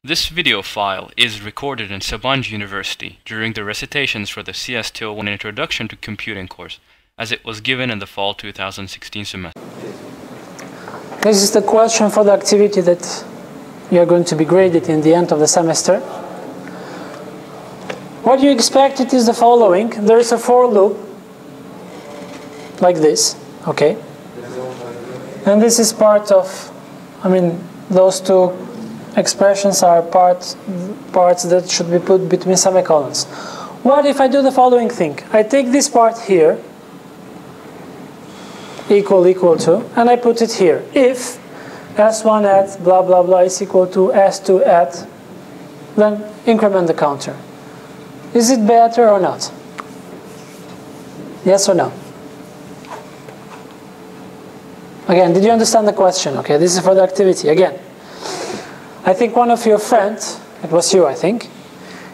This video file is recorded in Sabancı University during the recitations for the CS201 Introduction to Computing course, as it was given in the fall 2016 semester. This is the question for the activity that you are going to be graded in the end of the semester. What you expected is the following. There is a for loop, like this, okay? And this is part of, those two expressions are parts that should be put between semicolons. What if I do the following thing? I take this part here, equal to, and I put it here. If s1 at blah blah blah is equal to s2 at, then increment the counter. Is it better or not? Yes or no? Again, did you understand the question? Okay, this is for the activity. Again, I think one of your friends, it was you I think,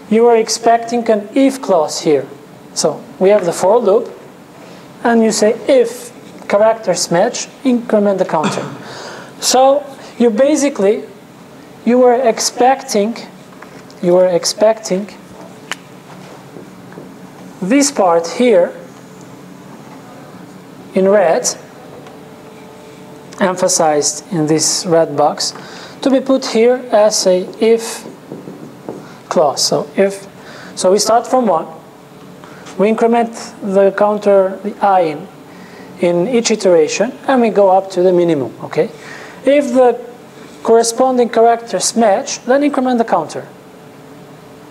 you were expecting an if clause here. So we have the for loop, and you say if characters match, increment the counter. So you basically, you were expecting this part here in red, emphasized in this red box, to be put here as a if clause. So we start from 1, we increment the counter, the I in each iteration, and we go up to the minimum, okay? If the corresponding characters match, then increment the counter.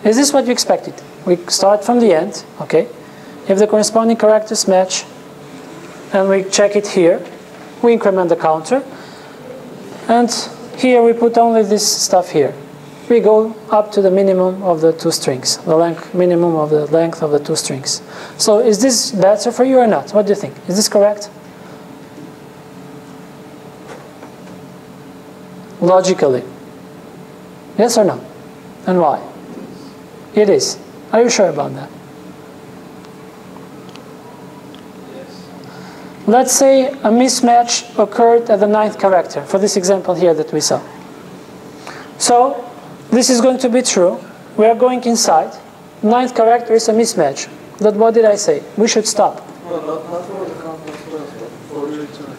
Is this what you expected? We start from the end, okay? If the corresponding characters match, and we check it here, we increment the counter, and here we put only this stuff here. We go up to the minimum of the two strings, minimum of the length of the two strings. So is this better for you or not? What do you think? Is this correct? Logically. Yes or no? And why? It is. Are you sure about that? Let's say a mismatch occurred at the 9th character, for this example here that we saw. So this is going to be true. We are going inside. 9th character is a mismatch. But what did I say? We should stop. No, not for the complex class, but for return.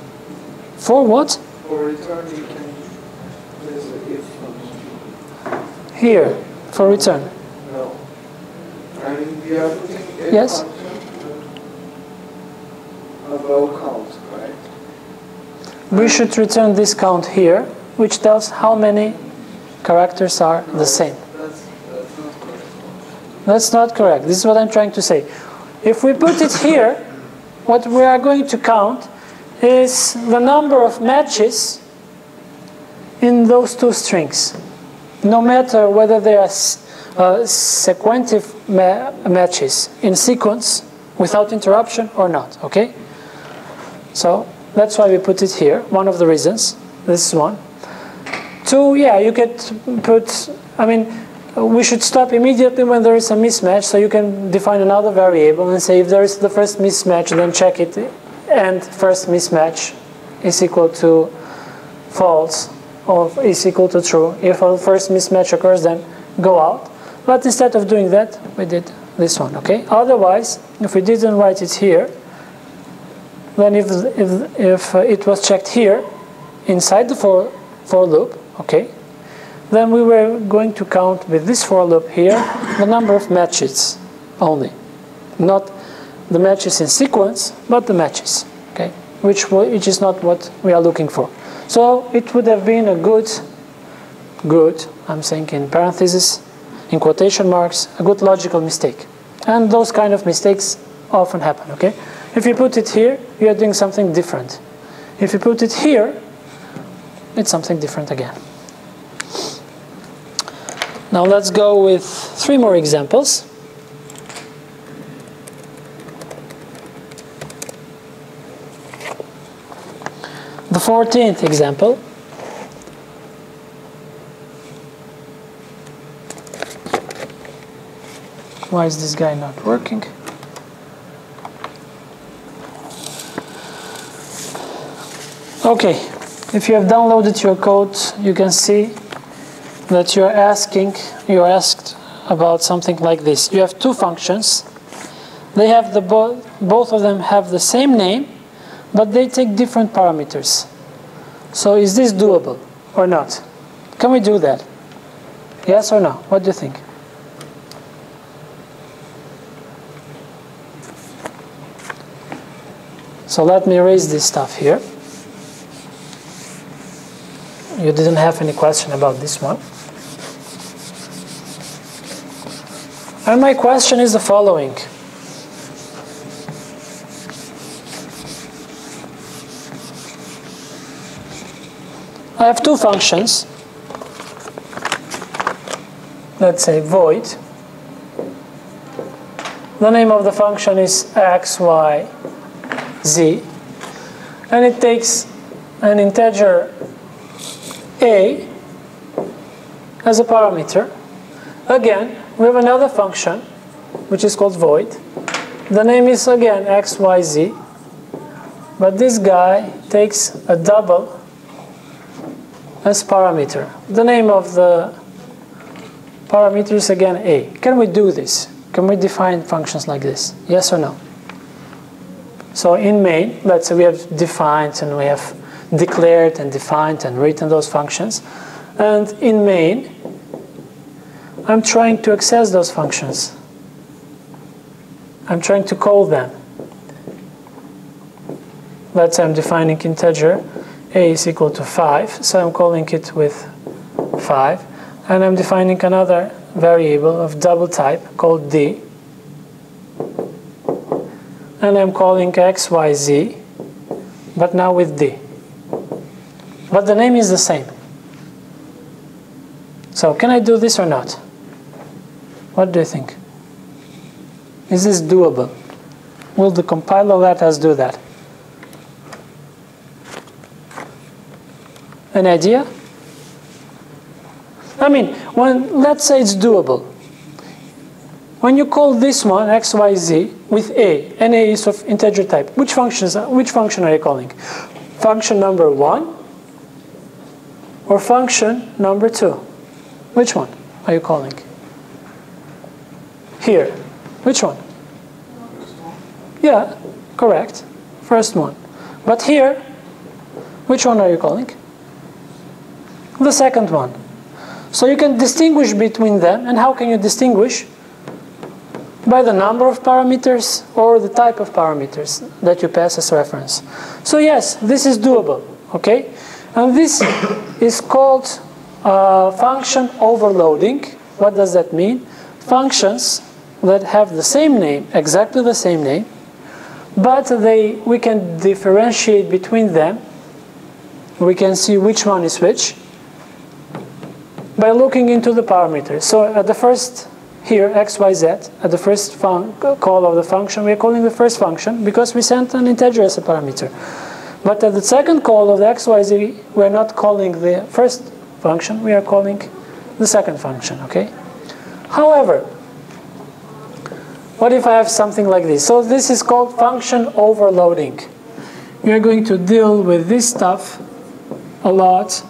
For what? For return, you can place an if function. Here, for return. No. I mean, we are putting a Yes. function above count, right? We should return this count here, which tells how many characters are the same. That's not correct. That's not correct. This is what I'm trying to say. If we put it here, what we are going to count is the number of matches in those two strings, no matter whether they are sequentive matches in sequence without interruption or not, okay? So that's why we put it here, one of the reasons. This is one. 2, yeah, you could put, we should stop immediately when there is a mismatch, so you can define another variable and say if there is the first mismatch, then check it, and first mismatch is equal to false, or is equal to true. If a first mismatch occurs, then go out. But instead of doing that, we did this one, okay? Otherwise, if we didn't write it here, then if it was checked here, inside the for loop, okay, then we were going to count with this for loop here the number of matches only. Not the matches in sequence, but the matches, okay, which is not what we are looking for. So it would have been a good, I'm saying in parentheses, in quotation marks, a good logical mistake. And those kind of mistakes often happen, okay? If you put it here, you are doing something different. If you put it here, it's something different again. Now let's go with 3 more examples. The 14th example. Why is this guy not working? Okay, if you have downloaded your code, you can see that you asked about something like this. You have two functions. They have both of them have the same name, but they take different parameters. So is this doable or not? Can we do that? Yes or no? What do you think? So let me erase this stuff here. You didn't have any question about this one. And my question is the following. I have two functions. Let's say void. The name of the function is x, y, z. And it takes an integer a as a parameter. Again, we have another function which is called void. The name is again x, y, z. But this guy takes a double as parameter. The name of the parameter is again a. Can we do this? Can we define functions like this? Yes or no? So in main, let's say we have defined and we have declared and defined and written those functions. And in main, I'm trying to access those functions. I'm trying to call them. Let's say I'm defining integer a is equal to 5, so I'm calling it with 5. And I'm defining another variable of double type called d. And I'm calling x, y, z, but now with d. But the name is the same. So can I do this or not? What do you think? Is this doable? Will the compiler let us do that? An idea? I mean, let's say it's doable. When you call this one x, y, z with a, and a is of integer type, which function are you calling? Function number 1 or function number 2? Which one are you calling? Here. Which one? Yeah, correct. First one. But here, which one are you calling? The second one. So you can distinguish between them. And how can you distinguish? By the number of parameters or the type of parameters that you pass as reference. So yes, this is doable. Okay? And this is called function overloading. What does that mean? Functions that have the same name, exactly the same name, but we can differentiate between them. We can see which one is which by looking into the parameters. So at the first, here, x, y, z, at the first call of the function, we are calling the first function because we sent an integer as a parameter. But at the second call of the x, y, z, we are not calling the first function, we are calling the second function, okay? However, what if I have something like this? So this is called function overloading. We are going to deal with this stuff a lot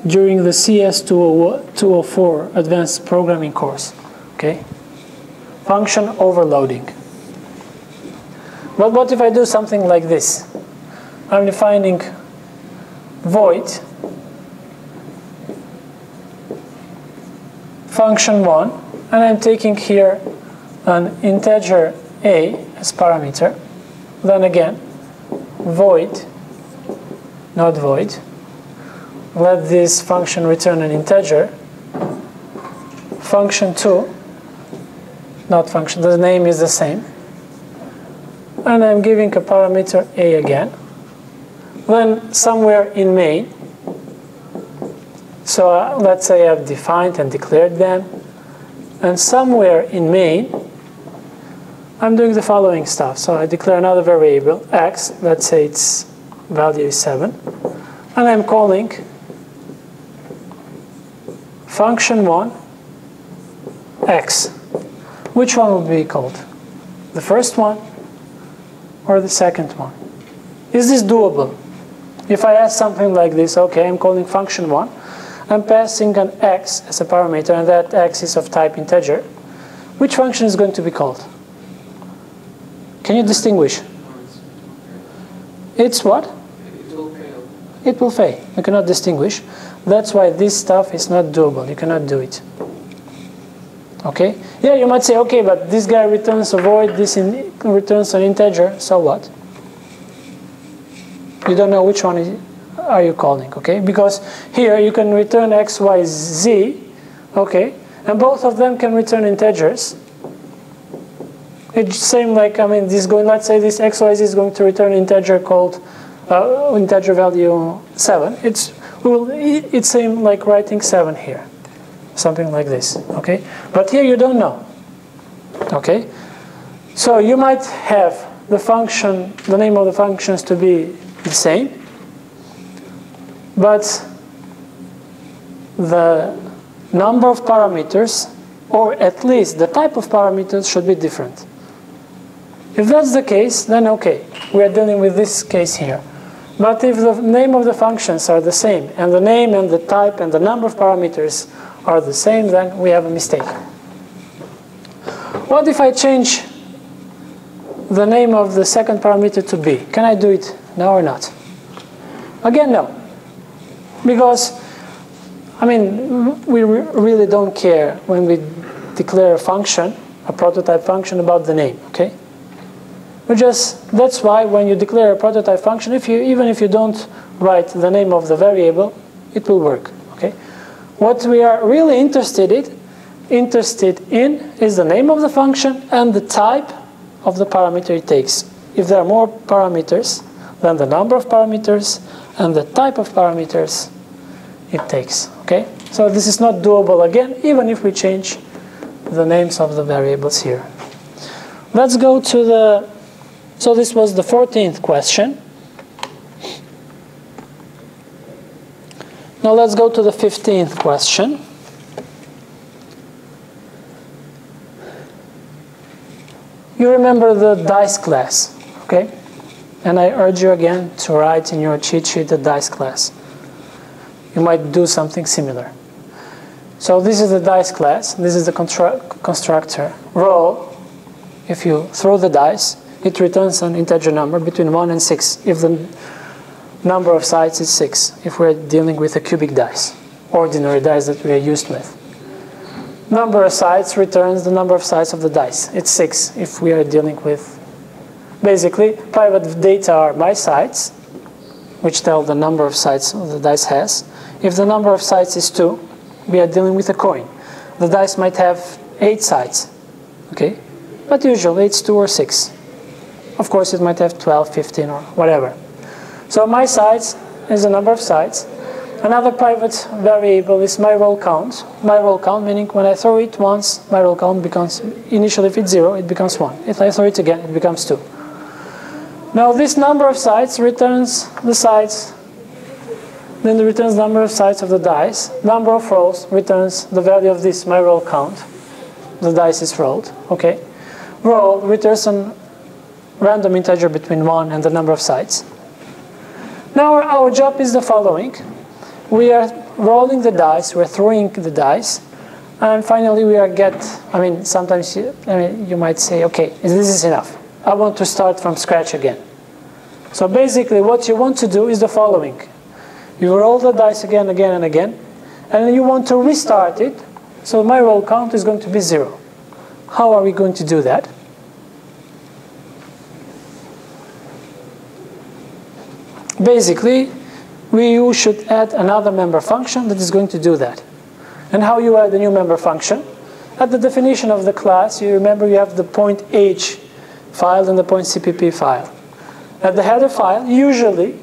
during the CS204 advanced programming course. Okay? Function overloading. But what if I do something like this? I'm defining void function 1, and I'm taking here an integer a as parameter. Then again, void, not void. Let this function return an integer. Function 2, not function, the name is the same. And I'm giving a parameter a again. Then somewhere in main, so let's say I've defined and declared them. And somewhere in main, I'm doing the following stuff. So I declare another variable, x, let's say its value is 7. And I'm calling function 1, x. Which one will be called? The first one or the second one? Is this doable? If I ask something like this, okay, I'm calling function 1, I'm passing an x as a parameter, and that x is of type integer, which function is going to be called? Can you distinguish? It's what? It will fail. It will fail. You cannot distinguish. That's why this stuff is not doable. You cannot do it. Okay? Yeah, you might say, okay, but this guy returns a void, this returns an integer, so what? You don't know which one are you calling, okay? Because here you can return x, y, z, okay? And both of them can return integers. It's same like, I mean, let's say this x, y, z is going to return integer called integer value 7. It's same like writing 7 here. Something like this, okay? But here you don't know, okay? So you might have the function, the name of the functions to be the same, but the number of parameters, or at least the type of parameters, should be different. If that's the case, then okay, we are dealing with this case here. But if the name of the functions are the same, and the name and the type and the number of parameters are the same, then we have a mistake. What if I change the name of the second parameter to b? Can I do it now or not? Again, no. Because, I mean, we really don't care when we declare a function, a prototype function, about the name, okay? That's why when you declare a prototype function, even if you don't write the name of the variable, it will work, okay? What we are really interested in is the name of the function and the type of the parameter it takes. If there are more parameters, then the number of parameters and the type of parameters it takes, okay? So this is not doable again, even if we change the names of the variables here. Let's go to the, so this was the 14th question. Now let's go to the 15th question. You remember the dice class, okay? And I urge you again to write in your cheat sheet the dice class. You might do something similar. So this is the dice class. This is the constructor. Roll, if you throw the dice, it returns an integer number between 1 and 6 if the number of sides is 6, if we're dealing with a cubic dice, ordinary dice that we are used with. Number of sides returns the number of sides of the dice. It's 6 if we are dealing with, basically, private data are my sides, which tell the number of sides the dice has. If the number of sides is 2, we are dealing with a coin. The dice might have 8 sides, okay? But usually it's 2 or 6. Of course, it might have 12, 15, or whatever. So my sides is the number of sides. Another private variable is my roll count. My roll count, meaning when I throw it once, my roll count becomes, initially if it's 0, it becomes 1. If I throw it again, it becomes 2. Now this number of sides returns the sides, then it returns the number of sides of the dice. Number of rolls returns the value of this, my roll count. The dice is rolled, okay? Roll returns a random integer between 1 and the number of sides. Now our job is the following. We are rolling the dice, we're throwing the dice, and finally we are sometimes you might say, okay, this is enough. I want to start from scratch again. So basically what you want to do is the following. You roll the dice again, again, and again, and then you want to restart it, so my roll count is going to be 0. How are we going to do that? Basically, you should add another member function that is going to do that. And how you add a new member function? At the definition of the class, you remember you have the point H file and the point CPP file. At the header file, usually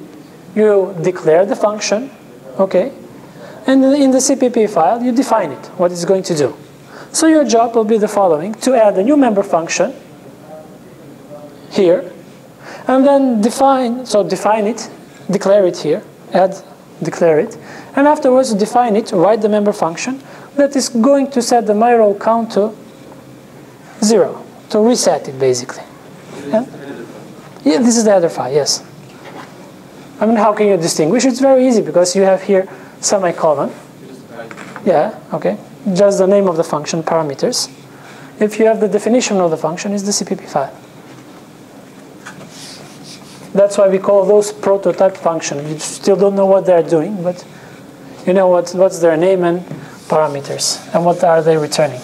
you declare the function, okay? And in the CPP file, you define it, what it's going to do. So your job will be the following, to add a new member function here, and then define it, declare it here, declare it, and afterwards define it, write the member function that is going to set the my roll count to 0, to reset it basically. Yeah, this is the header file, yes. I mean, how can you distinguish? It's very easy because you have here semicolon. Yeah, okay. Just the name of the function, parameters. If you have the definition of the function, it's the CPP file. That's why we call those prototype functions. You still don't know what they're doing, but you know what's their name and parameters, and what are they returning.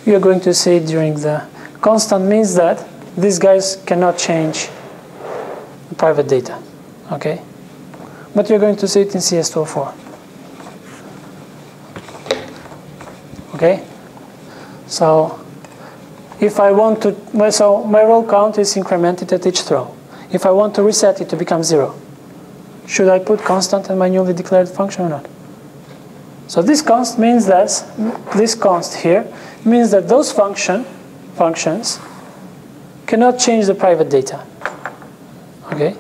You're going to see it during the constant means that these guys cannot change the private data, okay? But you're going to see it in CS204. Okay? So if I want to, so my roll count is incremented at each throw. If I want to reset it to become 0, should I put constant in my newly declared function or not? So this const means that, this const here means that those functions cannot change the private data. Okay?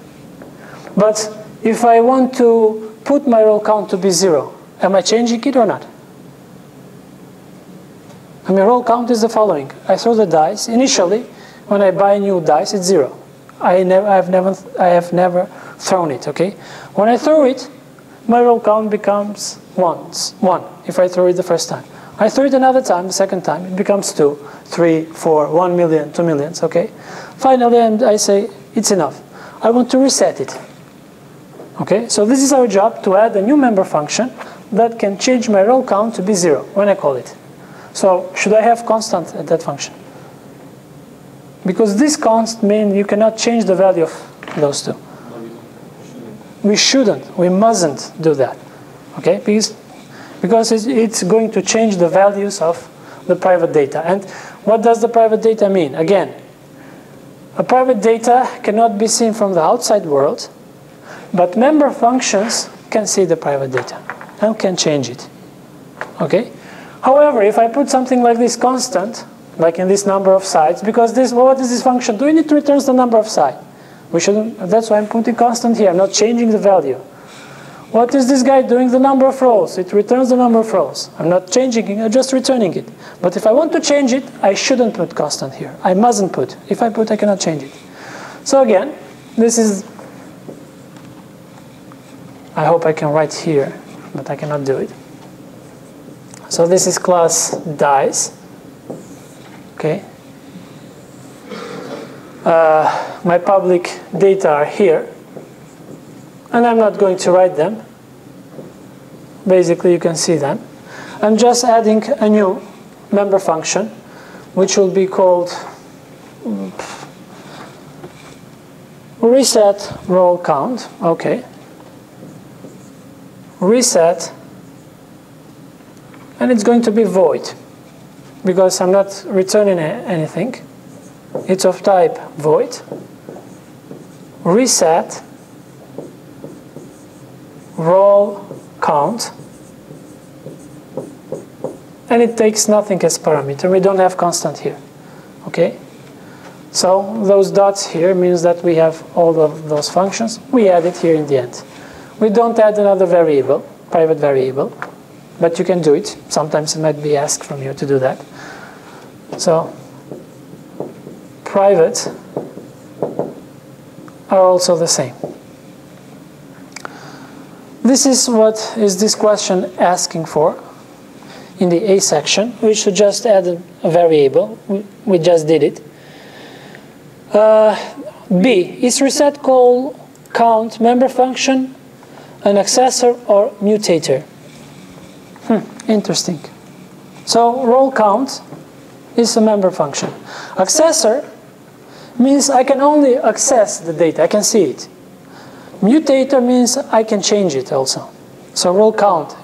But if I want to put my roll count to be 0, am I changing it or not? I mean, roll count is the following. I throw the dice. Initially, when I buy new dice, it's 0. I have never thrown it, okay? When I throw it, my roll count becomes 1 if I throw it the first time. I throw it another time, the second time, it becomes 2, 3, 4, 1 million, 2 millions, okay? Finally, I say, it's enough. I want to reset it. Okay, so this is our job, to add a new member function that can change my roll count to be 0 when I call it. So should I have constant at that function? Because this const means you cannot change the value of those two. We shouldn't, we mustn't do that. Okay, because it's going to change the values of the private data. And what does the private data mean? Again, a private data cannot be seen from the outside world, but member functions can see the private data and can change it. Okay? However, if I put something like this constant, like in this number of sides, because this, what does this function do? It returns the number of sides. We shouldn't, that's why I'm putting constant here. I'm not changing the value. What is this guy doing? The number of rows. It returns the number of rows. I'm not changing it, I'm just returning it. But if I want to change it, I shouldn't put constant here. I mustn't put. If I put, I cannot change it. So again, this is, I hope I can write here, but I cannot do it. So this is class dice. Okay. My public data are here. And I'm not going to write them. Basically, you can see them. I'm just adding a new member function, which will be called reset roll count. Okay. Reset. And it's going to be void, because I'm not returning anything. It's of type void. Reset roll count, and it takes nothing as parameter. We don't have constant here. Okay, so those dots here means that we have all of those functions. We add it here in the end. We don't add another variable, private variable, but you can do it. Sometimes it might be asked from you to do that. So private are also the same. This is what is this question asking for in the A section. We should just add a variable. We just did it. B, is reset call count member function an accessor or mutator? Interesting. So roll count is a member function. Accessor means I can only access the data, I can see it. Mutator means I can change it also. So roll count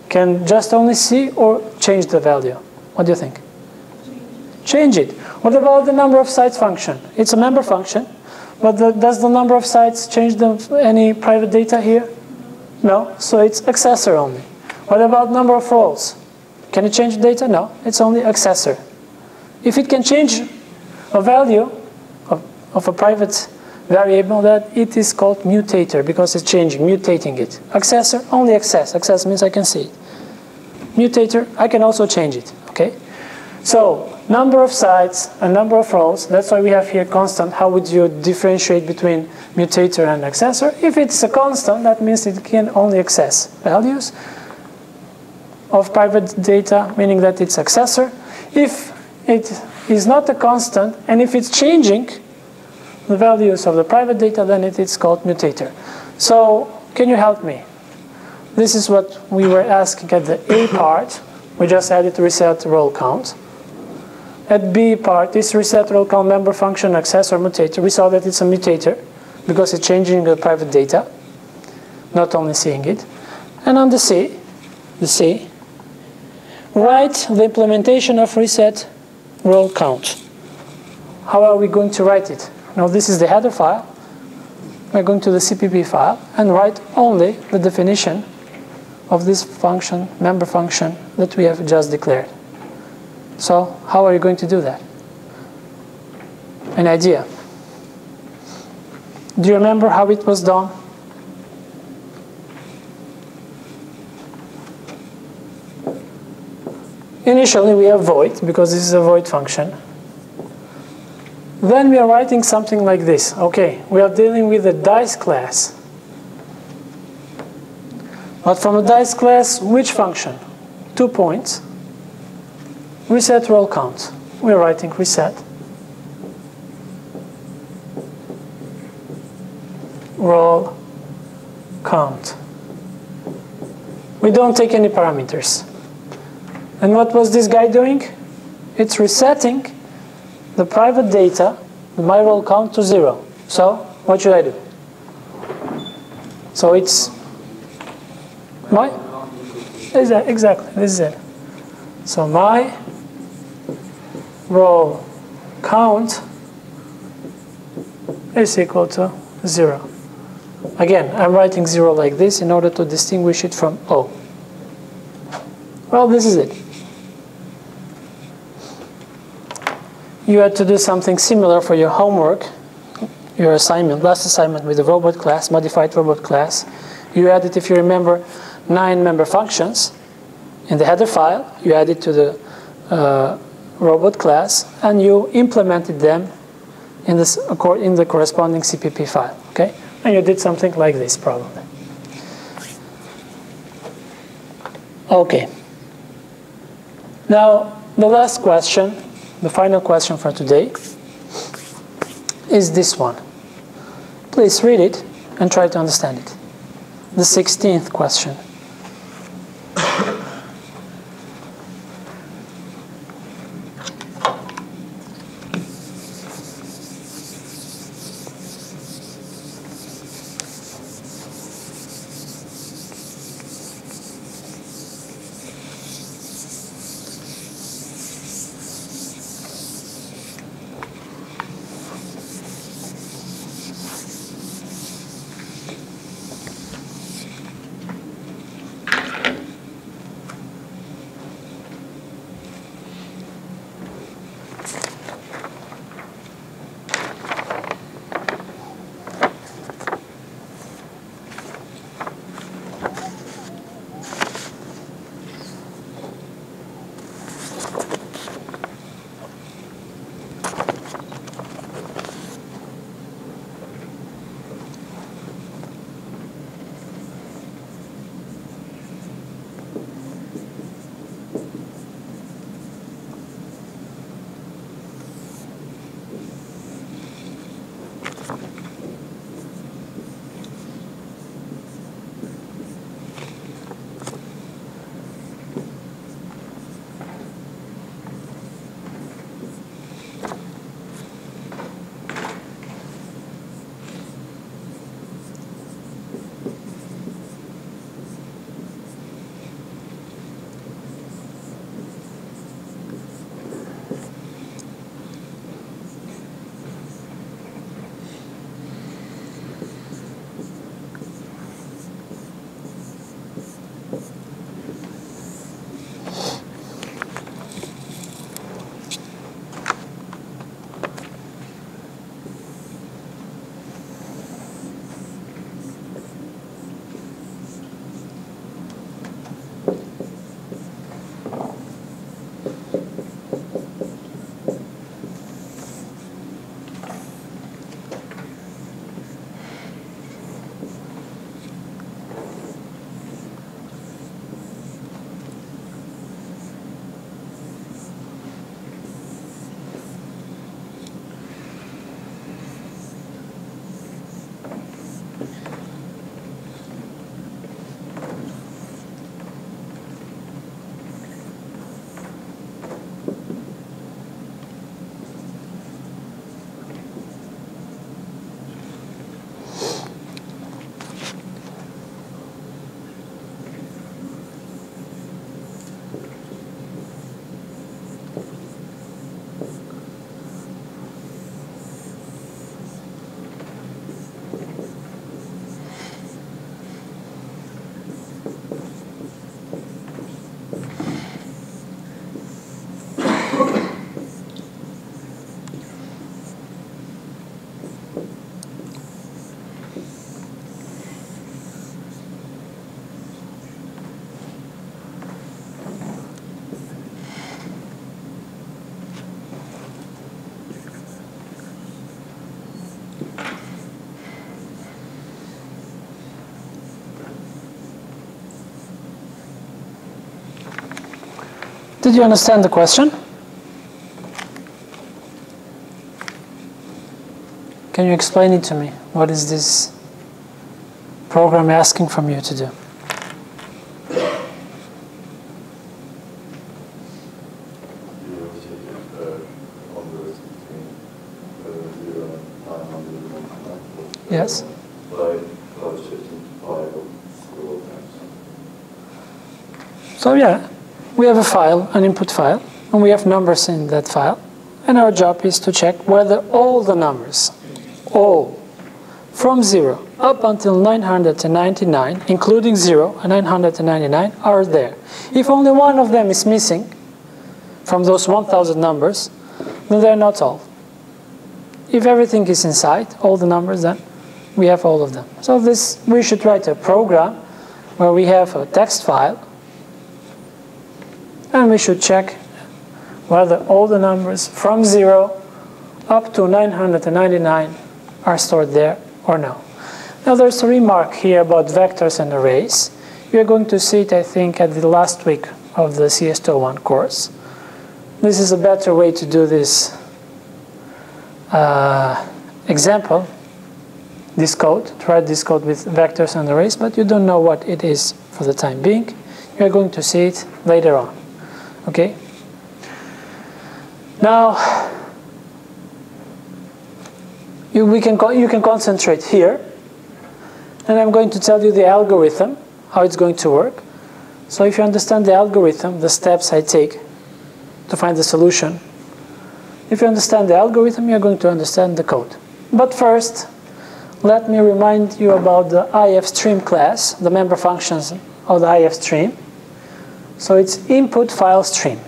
can just only see or change the value. What do you think? Change it. What about the number of sites function? It's a member function, but does the number of sites change any private data here? No, so it's accessor only. What about number of rows? Can it change data? No, it's only accessor. If it can change a value of a private variable, that it is called mutator, because it's changing, mutating it. Accessor, only access. Access means I can see it. Mutator, I can also change it. Okay. So Number of sites and number of rows, that's why we have here constant. How would you differentiate between mutator and accessor? If it's a constant, that means it can only access values of private data, meaning that it's accessor. If it is not a constant, and if it's changing the values of the private data, then it's called mutator. So, can you help me? This is what we were asking at the A part. We just added reset roll count. At B part, this reset roll count member function accessor mutator. We saw that it's a mutator because it's changing the private data, not only seeing it. And on the C, write the implementation of reset roll count. How are we going to write it? Now this is the header file. We're going to the CPP file and write only the definition of this function, member function, that we have just declared. So how are you going to do that? An idea? Do you remember how it was done? Initially we have void, because this is a void function. Then we are writing something like this. Okay, we are dealing with the dice class. But from the dice class, which function? 2 points. Reset roll count. We are writing reset roll count. We don't take any parameters. And what was this guy doing? It's resetting the private data, my roll count, to 0. So what should I do? So it's my, exactly, this is it. So my roll count is equal to 0. Again, I'm writing 0 like this in order to distinguish it from O. Well, this is it. You had to do something similar for your homework, your assignment, last assignment with the robot class, modified robot class. You added, if you remember, 9 member functions in the header file. You added to the robot class, and you implemented them in the corresponding CPP file. Okay, and you did something like this, probably. Okay. Now, the last question, the final question for today, is this one. Please read it and try to understand it. The 16th question. Did you understand the question? Can you explain it to me? What is this program asking from you to do? Yes. So yeah, we have a file, an input file, and we have numbers in that file. And our job is to check whether all the numbers, all, from 0 up until 999, including 0 and 999, are there. If only one of them is missing from those 1000 numbers, then they're not all. If everything is inside, all the numbers, then we have all of them. So this, we should write a program where we have a text file, and we should check whether all the numbers from 0 up to 999 are stored there or no. Now there's a remark here about vectors and arrays. You're going to see it, I think, at the last week of the CS201 course. This is a better way to do this example, this code, to write this code with vectors and arrays, but you don't know what it is for the time being. You're going to see it later on. Okay? Now, you can concentrate here, and I'm going to tell you the algorithm, how it's going to work. So if you understand the algorithm, the steps I take to find the solution, if you understand the algorithm, you're going to understand the code. But first, let me remind you about the Iostream class, the member functions of the Iostream. So it's input file stream.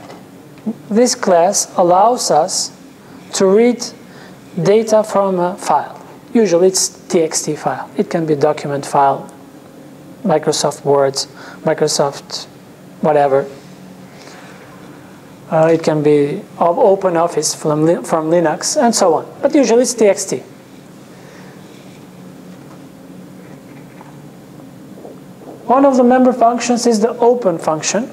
This class allows us to read data from a file. Usually it's TXT file. It can be document file, Microsoft Word, Microsoft whatever. It can be Open Office from Linux and so on. But usually it's TXT. One of the member functions is the open function.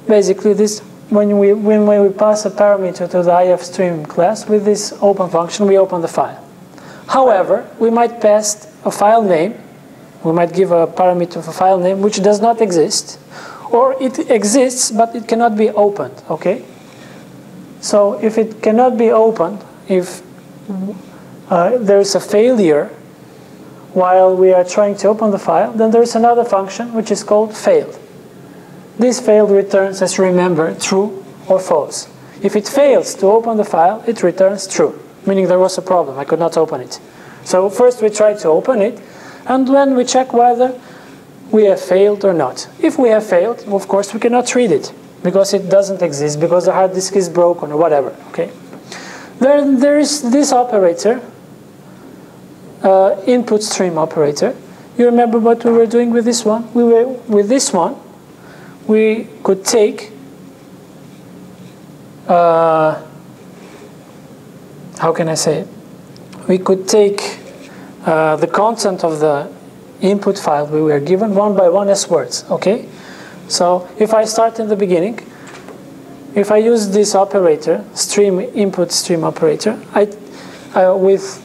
Basically, this when we pass a parameter to the Iostream class with this open function, we open the file. However, we might pass a file name. We might give a parameter of a file name which does not exist, or it exists but it cannot be opened. Okay. So if it cannot be opened, if there is a failure while we are trying to open the file, then there is another function which is called failed. This failed returns, as you remember, true or false. If it fails to open the file, it returns true, meaning there was a problem, I could not open it. So first we try to open it, and then we check whether we have failed or not. If we have failed, of course we cannot read it, because it doesn't exist, because the hard disk is broken or whatever. Okay. There is this operator, input stream operator. You remember what we were doing with this one? With this one, we could take, how can I say it? We could take the content of the input file we were given one by one as words. Okay? So if I start in the beginning, if I use this operator, stream input stream operator, with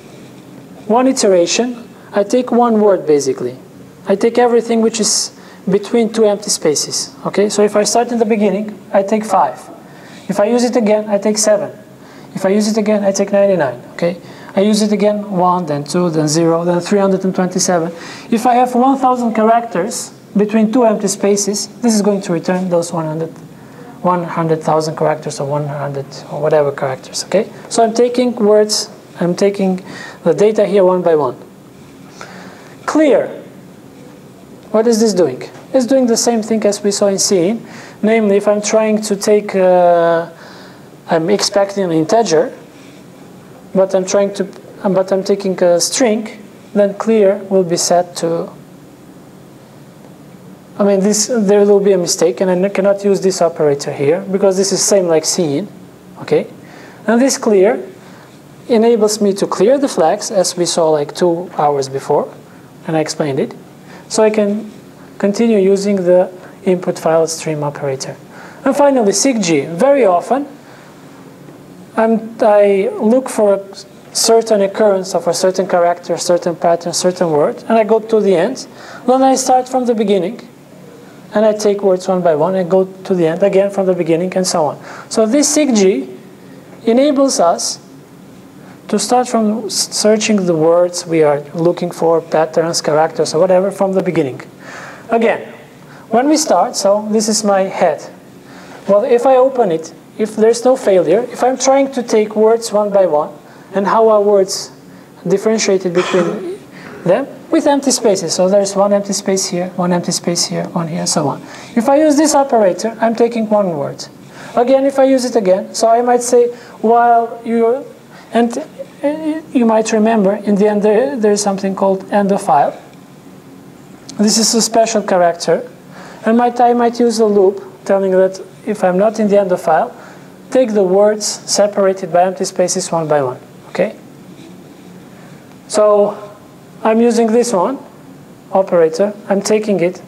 one iteration, I take one word basically. I take everything which is between two empty spaces. Okay, so if I start in the beginning, I take 5. If I use it again, I take 7. If I use it again, I take 99. Okay, I use it again 1, then 2, then 0, then 327. If I have 1000 characters between two empty spaces, this is going to return those 100,000 characters or 100 or whatever characters. Okay, so I'm taking words. I'm taking the data here one by one. Clear. What is this doing? It's doing the same thing as we saw in C. Namely, if I'm trying to take, I'm expecting an integer, but I'm taking a string, then clear will be set to. I mean, there will be a mistake, and I cannot use this operator here because this is same like C. Okay, and this clear enables me to clear the flags as we saw like 2 hours before, and I explained it. So I can continue using the input file stream operator. And finally, sig G. Very often, I look for a certain occurrence of a certain character, certain pattern, certain word, and I go to the end. Then I start from the beginning, and I take words one by one and go to the end again from the beginning, and so on. So this sig G enables us to start from searching the words we are looking for, patterns, characters, or whatever, from the beginning. Again, when we start, so this is my head. Well, if I open it, if there's no failure, if I'm trying to take words one by one, and how are words differentiated between them? With empty spaces. So there's one empty space here, one empty space here, one here, and so on. If I use this operator, I'm taking one word. Again, if I use it again, so I might say, while you're, and you might remember, in the end there is something called end of file. This is a special character. And I might use a loop telling that if I'm not in the end of file, take the words separated by empty spaces one by one. Okay? So I'm using this one, operator. I'm taking it.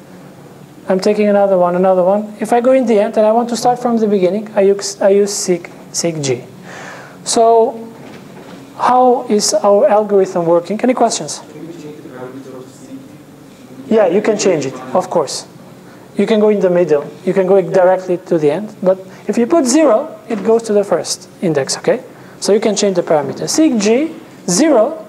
I'm taking another one, another one. If I go in the end and I want to start from the beginning, I use sig G. So how is our algorithm working? Any questions? Can we change the parameter of sig? Yeah, you can change it, of course. You can go in the middle. You can go directly to the end. But if you put 0, it goes to the first index, okay? So you can change the parameter. Sig G, 0,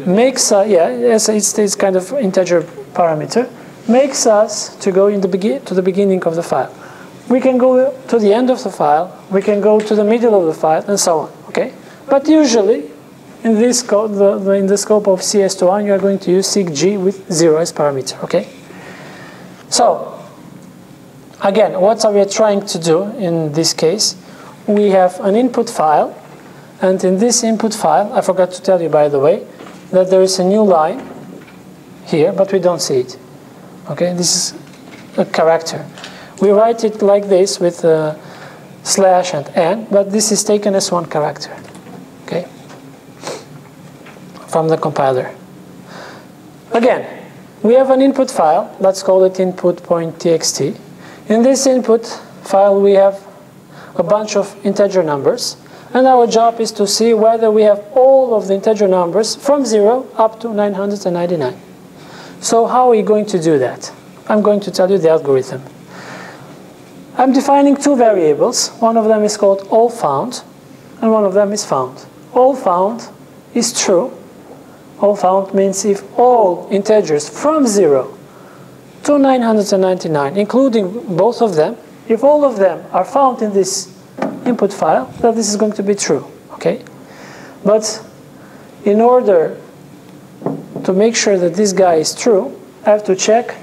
makes, it's kind of integer parameter, makes us to go to the beginning of the file. We can go to the end of the file, we can go to the middle of the file, and so on, okay? But usually, in this code, in the scope of CS201, you are going to use sig G with 0 as parameter, okay? So, again, what are we trying to do in this case? We have an input file, and in this input file, I forgot to tell you, by the way, that there is a new line here, but we don't see it. Okay, this is a character. We write it like this with a slash and n, but this is taken as one character. Okay, from the compiler. Again, we have an input file. Let's call it input.txt. In this input file, we have a bunch of integer numbers. And our job is to see whether we have all of the integer numbers from 0 up to 999. So how are we going to do that? I'm going to tell you the algorithm. I'm defining two variables. One of them is called allFound, and one of them is found. AllFound is true. AllFound means if all integers from 0 to 999, including both of them, if all of them are found in this input file, that this is going to be true, okay? But in order to make sure that this guy is true, I have to check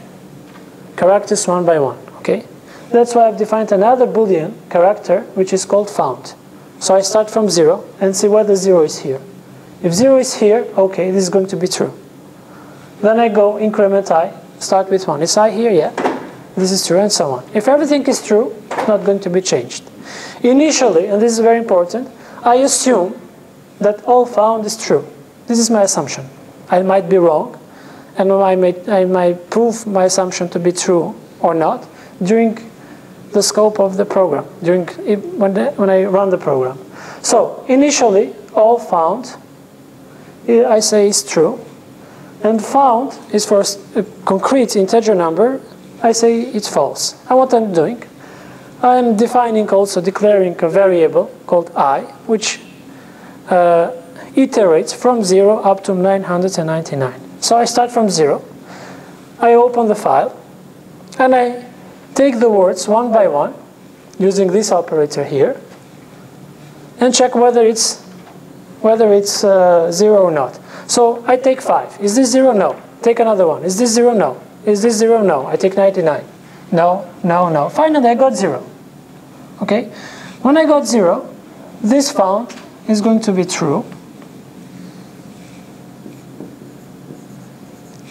characters one by one, okay? That's why I've defined another Boolean character, which is called found. So I start from 0 and see whether 0 is here. If 0 is here, okay, this is going to be true. Then I go increment I, start with 1. Is I here? Yeah. This is true, and so on. If everything is true, it's not going to be changed. Initially, and this is very important, I assume that all found is true. This is my assumption. I might be wrong, and I might prove my assumption to be true or not during the scope of the program, when I run the program. So, initially, all found, I say is true, and found is for a concrete integer number, I say it's false. And what I'm doing, I'm defining also, declaring a variable called I, which iterates from 0 up to 999. So I start from 0, I open the file, and I take the words one by one, using this operator here, and check whether it's 0 or not. So I take 5. Is this 0? No. Take another one. Is this 0? No. Is this 0? No. I take 99. No, no, no. Finally, I got 0. Okay? When I got 0, this found is going to be true.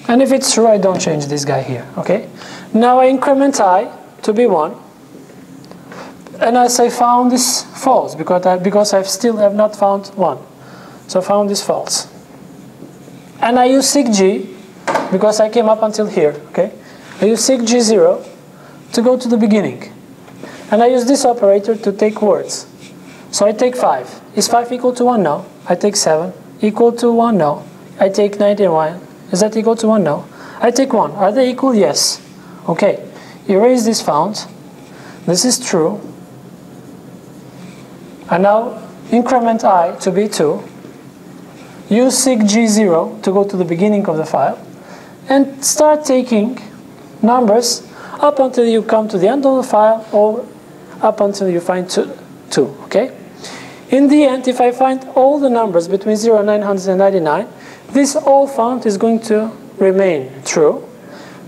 And if it's true, I don't change this guy here. Okay? Now I increment I to be 1. And I say found is false, because I still have not found 1. So found is false. And I use sig G, because I came up until here. Okay? I use seek G0 to go to the beginning. And I use this operator to take words. So I take 5. Is 5 equal to 1? No. I take 7. Equal to 1? No. I take 91. Is that equal to 1? No. I take 1. Are they equal? Yes. Okay. Erase this found. This is true. And now increment I to be 2. Use seek G0 to go to the beginning of the file. And start taking numbers up until you come to the end of the file, or up until you find 2. Okay? In the end, if I find all the numbers between 0 and 999, this all found is going to remain true,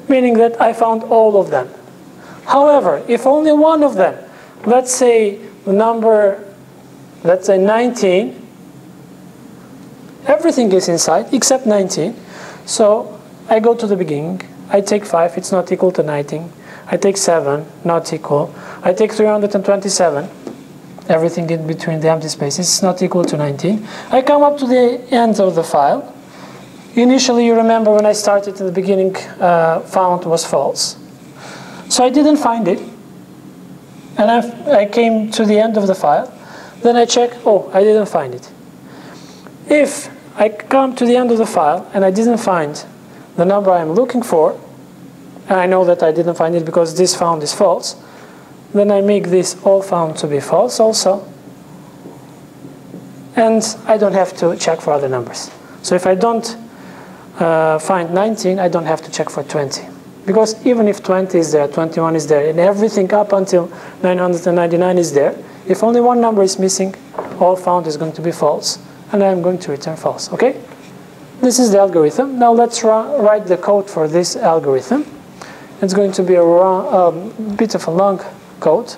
meaning that I found all of them. However, if only one of them, let's say the number, let's say 19, everything is inside except 19. So I go to the beginning. I take 5, it's not equal to 19. I take 7, not equal. I take 327. Everything in between the empty spaces is not equal to 19. I come up to the end of the file. Initially, you remember when I started in the beginning, found was false. So I didn't find it. And I came to the end of the file. Then I check, oh, I didn't find it. If I come to the end of the file and I didn't find the number I'm looking for, and I know that I didn't find it because this found is false, then I make this all found to be false also. And I don't have to check for other numbers. So if I don't find 19, I don't have to check for 20. Because even if 20 is there, 21 is there, and everything up until 999 is there, if only one number is missing, all found is going to be false. And I'm going to return false. Okay? This is the algorithm. Now let's write the code for this algorithm. It's going to be a bit of a long code.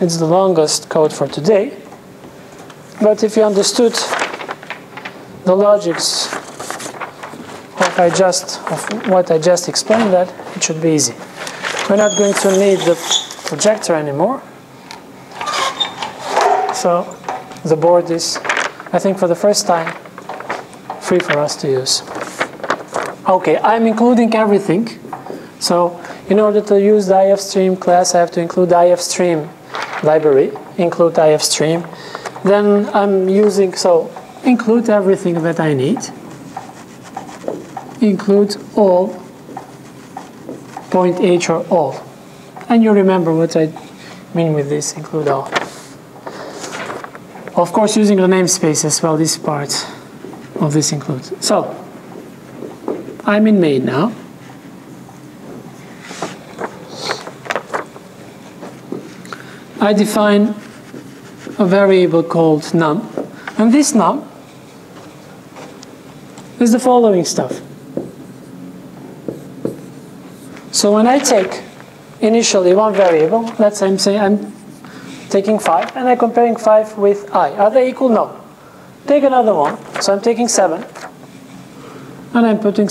It's the longest code for today. But if you understood the logics of what I just explained, that it should be easy. We're not going to need the projector anymore. So the board is, I think for the first time, free for us to use. Okay, I'm including everything. So in order to use the Iostream class, I have to include the Iostream library, include Iostream. Then I'm using, so include everything that I need. Include all, point H or all. And you remember what I mean with this, include all. Of course, using the namespace as well, this part of this include. So, I'm in main now. I define a variable called num. And this num is the following stuff. So when I take initially one variable, let's say I'm taking 5, and I'm comparing 5 with I. Are they equal? No. Take another one. So I'm taking 7, and I'm putting